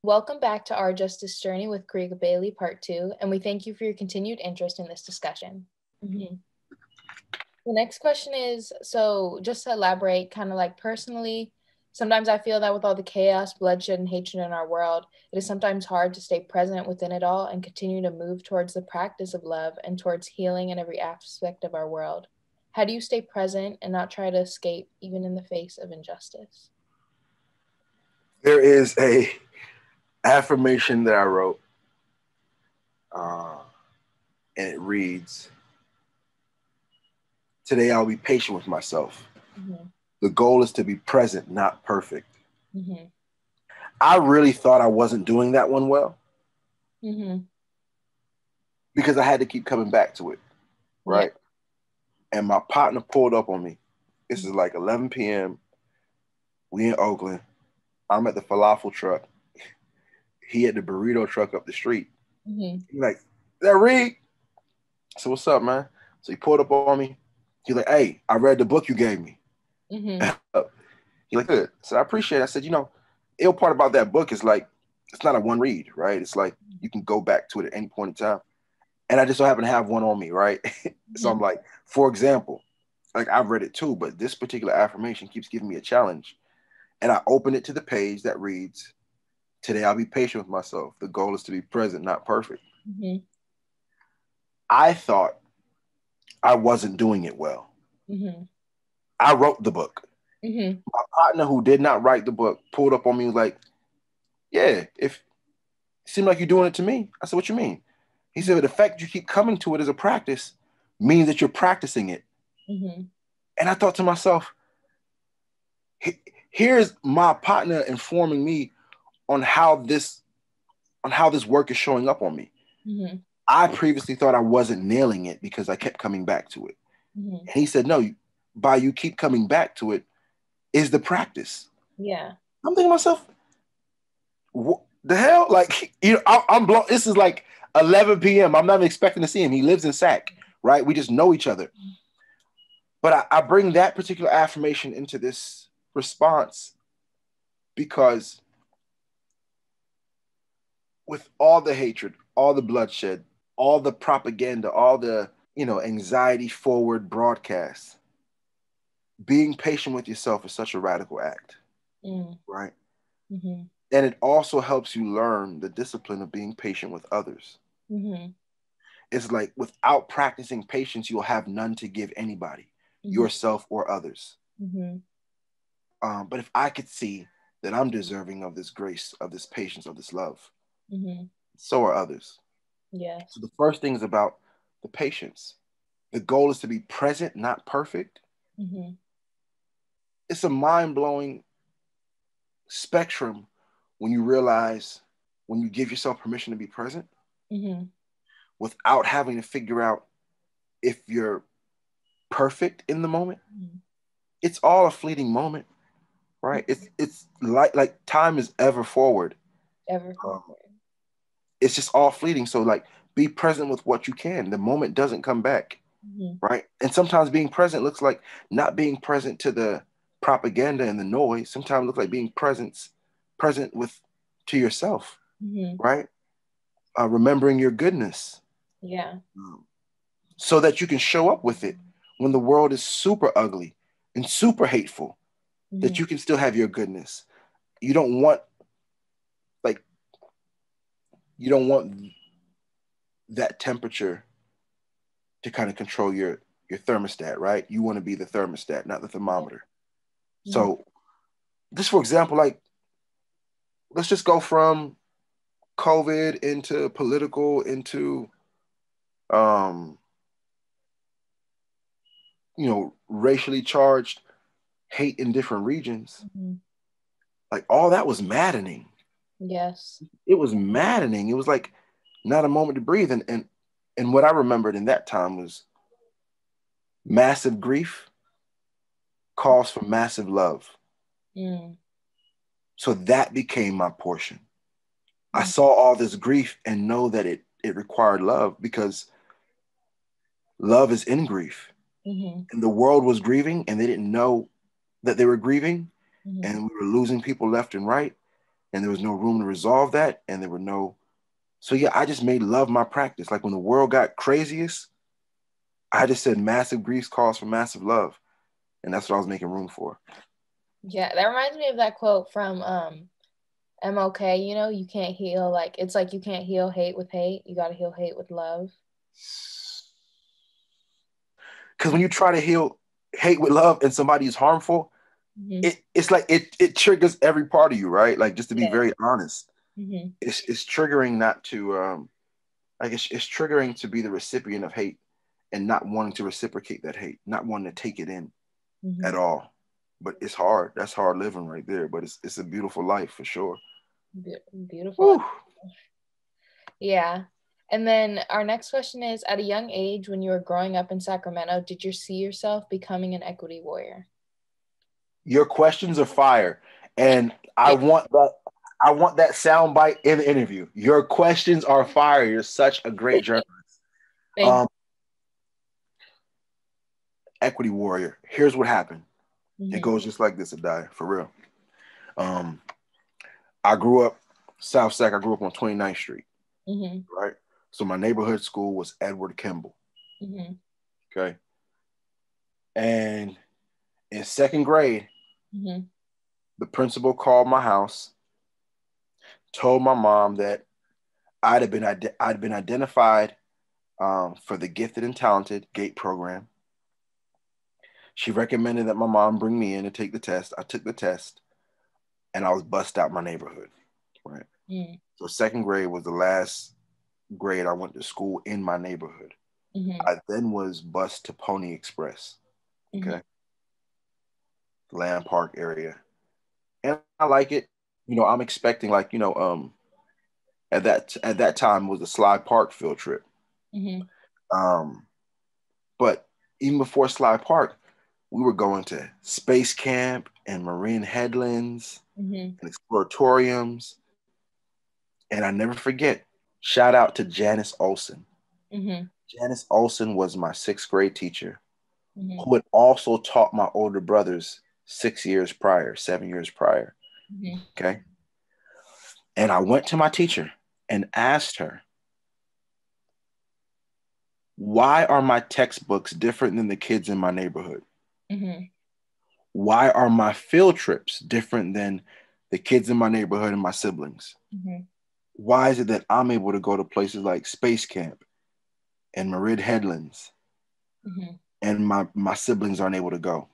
Welcome back to Our Justice Journey with Karega Bailey, Part 2, and we thank you for your continued interest in this discussion. The next question is, so just to elaborate, kind of like personally, sometimes I feel that with all the chaos, bloodshed, and hatred in our world, it is sometimes hard to stay present within it all and continue to move towards the practice of love and towards healing in every aspect of our world. How do you stay present and not try to escape even in the face of injustice? There is a affirmation that I wrote, and it reads, "Today I'll be patient with myself. The goal is to be present, not perfect." I really thought I wasn't doing that one well because I had to keep coming back to it, right? Yeah. And my partner pulled up on me. This is like 11 p.m. We in Oakland. I'm at the falafel truck. He at the burrito truck up the street. He's like, "Is that Reed?" I said, "What's up, man?" So he pulled up on me. He's like, "Hey, I read the book you gave me." He's like, "Good." So I appreciate it. I said, ill part about that book is like, it's not a one read, right? It's like you can go back to it at any point in time. And I just so happen to have one on me, right? So I'm like, for example, like I've read it too, but this particular affirmation keeps giving me a challenge. And I open it to the page that reads, "Today I'll be patient with myself. The goal is to be present, not perfect." I thought I wasn't doing it well. I wrote the book. My partner, who did not write the book, pulled up on me and was like, "Yeah, if it seemed like you're doing it to me." I said, "What you mean?" He said, "The fact you keep coming to it as a practice means that you're practicing it." And I thought to myself, here's my partner informing me on how this work is showing up on me. I previously thought I wasn't nailing it because I kept coming back to it. And he said, "No, by you keep coming back to it is the practice." I'm thinking to myself, what the hell? Like, I'm blown. This is like 11 p.m. I'm not even expecting to see him. He lives in Sac, right? We just know each other. But I bring that particular affirmation into this response because with all the hatred, all the bloodshed, all the propaganda, all the, anxiety forward broadcasts, being patient with yourself is such a radical act, right? And it also helps you learn the discipline of being patient with others. It's like without practicing patience, you'll have none to give anybody, yourself or others. But if I could see that I'm deserving of this grace, of this patience, of this love, so are others. So the first thing is about the patience. The goal is to be present, not perfect. It's a mind-blowing spectrum when you realize, when you give yourself permission to be present without having to figure out if you're perfect in the moment. It's all a fleeting moment, right? It's like time is ever forward. It's just all fleeting. So like, be present with what you can. The moment doesn't come back, right? And sometimes being present looks like not being present to the propaganda and the noise. Sometimes it looks like being present with to yourself, right? Remembering your goodness, so that you can show up with it when the world is super ugly and super hateful. That you can still have your goodness. You don't want like you don't want that temperature to kind of control your thermostat, right? You want to be the thermostat, not the thermometer. So just for example, like, let's just go from COVID into political, into racially charged hate in different regions. Like, all that was maddening. It was maddening. It was like not a moment to breathe. And what I remembered in that time was massive grief calls for massive love. So that became my portion. I saw all this grief and know that it required love, because love is in grief. And the world was grieving and they didn't know that they were grieving. And we were losing people left and right. and there was no room to resolve that, and there were no. So yeah, I just made love my practice. Like when the world got craziest, I just said massive grief calls for massive love, and that's what I was making room for. Yeah, that reminds me of that quote from MLK, you know, you can't heal, like, it's like you can't heal hate with hate. You got to heal hate with love. Because when you try to heal hate with love and somebody is harmful, it's like it triggers every part of you, right? Like, just to be very honest, it's triggering not to like it's triggering to be the recipient of hate and not wanting to reciprocate that hate, not wanting to take it in at all. But it's hard. That's hard living right there. But it's a beautiful life for sure. Beautiful. Woo. Yeah. And then our next question is, at a young age, when you were growing up in Sacramento, did you see yourself becoming an equity warrior? Your questions are fire. And I want that soundbite in the interview. Your questions are fire. You're such a great journalist. Equity warrior. Here's what happened. It goes just like this, Adai, for real. I grew up South Sac. I grew up on 29th Street. Right? So my neighborhood school was Edward Kimball. Okay. And in second grade, the principal called my house, told my mom that I'd been identified for the gifted and talented GATE program. She recommended that my mom bring me in to take the test. I took the test, and I was bussed out my neighborhood. Right. So second grade was the last grade I went to school in my neighborhood. I then was bused to Pony Express. Okay. Land Park area. And I like it. You know, I'm expecting, like, you know, at that time was a Sly Park field trip. But even before Sly Park, we were going to Space Camp and Marine Headlands and exploratoriums. And I never forget, shout out to Janice Olson. Janice Olson was my sixth grade teacher who had also taught my older brothers 7 years prior. Okay. And I went to my teacher and asked her, why are my textbooks different than the kids in my neighborhood? Why are my field trips different than the kids in my neighborhood and my siblings? Why is it that I'm able to go to places like Space Camp and Marid Headlands and my siblings aren't able to go,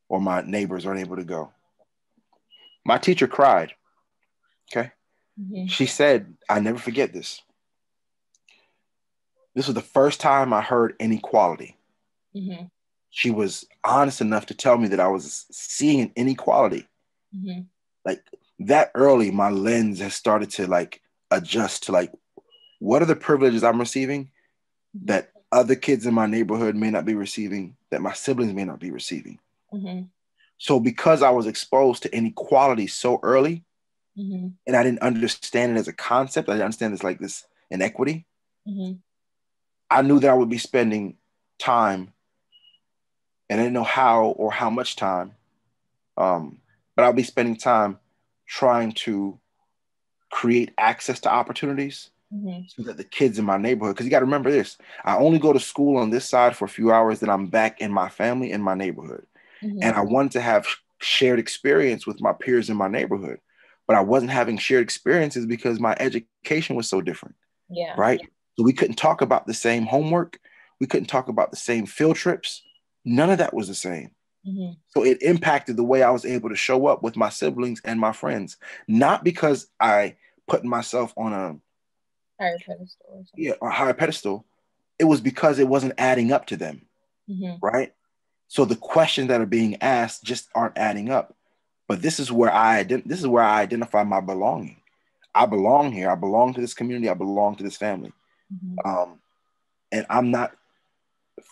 or my neighbors aren't able to go? My teacher cried. Okay. She said, I never forget this. This was the first time I heard inequality. She was honest enough to tell me that I was seeing an inequality. Like that early, my lens has started to like adjust to like, what are the privileges I'm receiving that other kids in my neighborhood may not be receiving, that my siblings may not be receiving? So because I was exposed to inequality so early, and I didn't understand it as a concept, I didn't understand it's like this inequity, I knew that I would be spending time, and I didn't know how or how much time, but I'll be spending time trying to create access to opportunities so that the kids in my neighborhood, because you got to remember this, I only go to school on this side for a few hours, then I'm back in my family in my neighborhood. And I wanted to have shared experience with my peers in my neighborhood, but I wasn't having shared experiences because my education was so different. Right. So we couldn't talk about the same homework. We couldn't talk about the same field trips. None of that was the same. So it impacted the way I was able to show up with my siblings and my friends, not because I put myself on a higher pedestal. A higher pedestal. It was because it wasn't adding up to them. Right. So the questions that are being asked just aren't adding up. But this is where I identify my belonging. I belong here. I belong to this community. I belong to this family. And I'm not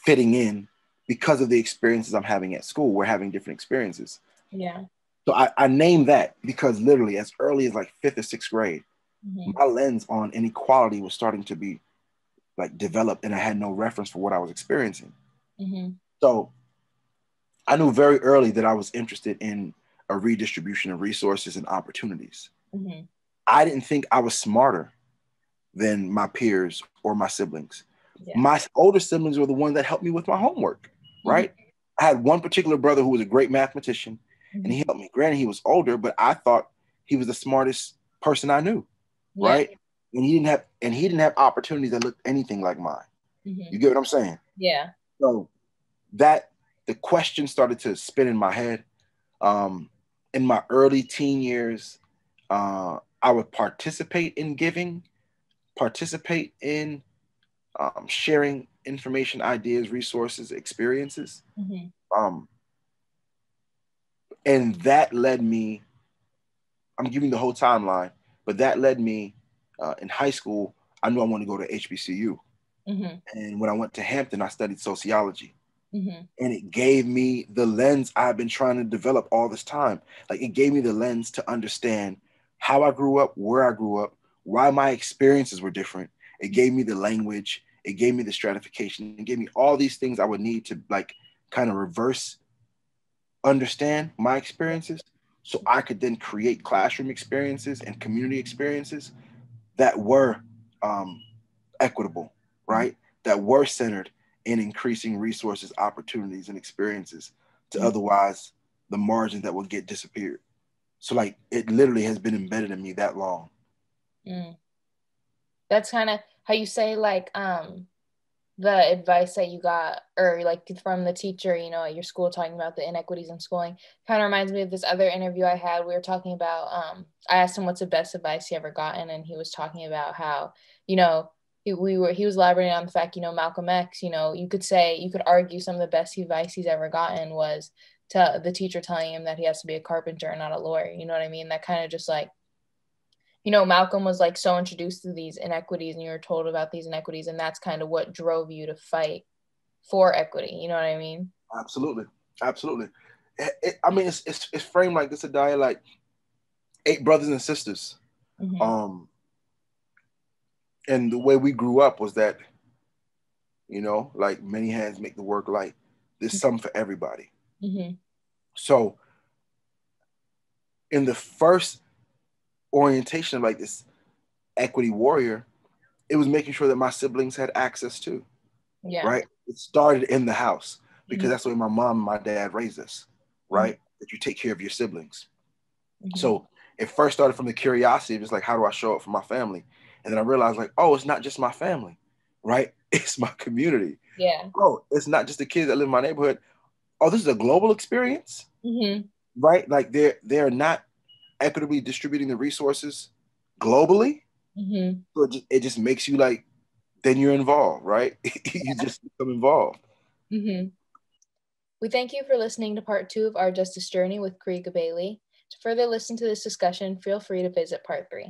fitting in because of the experiences I'm having at school. We're having different experiences. So I named that because literally as early as like 5th or 6th grade, my lens on inequality was starting to be like developed, and I had no reference for what I was experiencing. So I knew very early that I was interested in a redistribution of resources and opportunities. Mm-hmm. I didn't think I was smarter than my peers or my siblings. Yeah. My older siblings were the ones that helped me with my homework, right? Mm-hmm. I had one particular brother who was a great mathematician, and he Mm-hmm. helped me. Granted, he was older, but I thought he was the smartest person I knew, Yeah. right? And he didn't have opportunities that looked anything like mine. Mm-hmm. You get what I'm saying? Yeah. So that the question started to spin in my head. In my early teen years, I would participate in giving, participate in sharing information, ideas, resources, experiences. Mm-hmm. Um, and that led me, I'm giving the whole timeline, but that led me in high school. I knew I wanted to go to HBCU. Mm-hmm. And when I went to Hampton, I studied sociology. Mm-hmm. And it gave me the lens I've been trying to develop all this time. Like it gave me the lens to understand how I grew up, where I grew up, why my experiences were different. It gave me the language, it gave me the stratification, it gave me all these things I would need to like kind of reverse understand my experiences so I could then create classroom experiences and community experiences that were um, equitable, right? That were centered in increasing resources, opportunities, and experiences to Mm-hmm. otherwise the margins that will get disappeared. So like it literally has been embedded in me that long. Mm. That's kind of how you say like the advice that you got or like from the teacher, you know, at your school talking about the inequities in schooling kind of reminds me of this other interview I had. We were talking about I asked him what's the best advice he ever gotten, and he was talking about how, you know, he was elaborating on the fact, you know, Malcolm X, you know, you could argue some of the best advice he's ever gotten was to the teacher telling him that he has to be a carpenter and not a lawyer. You know what I mean? That kind of just like, you know, Malcolm was like so introduced to these inequities and you were told about these inequities, and that's kind of what drove you to fight for equity. You know what I mean? Absolutely, absolutely. I mean, it's framed like this: a diet like eight brothers and sisters. Mm-hmm. Um, and the way we grew up was that, like many hands make the work light. There's something for everybody. Mm-hmm. So in the first orientation of like this equity warrior, it was making sure that my siblings had access to, Yeah. right? It started in the house because Mm-hmm. that's the way my mom and my dad raised us, Mm-hmm. right? That you take care of your siblings. Mm-hmm. So it first started from the curiosity of just like, how do I show up for my family? And then I realized like, oh, it's not just my family, right? It's my community. Yeah. Oh, it's not just the kids that live in my neighborhood. Oh, this is a global experience, Mm-hmm. right? Like they're not equitably distributing the resources globally. Mm-hmm. So it just makes you like, then you're involved, right? You just become involved. Mm-hmm. We thank you for listening to part 2 of our Justice Journey with Karega Bailey. To further listen to this discussion, feel free to visit part 3.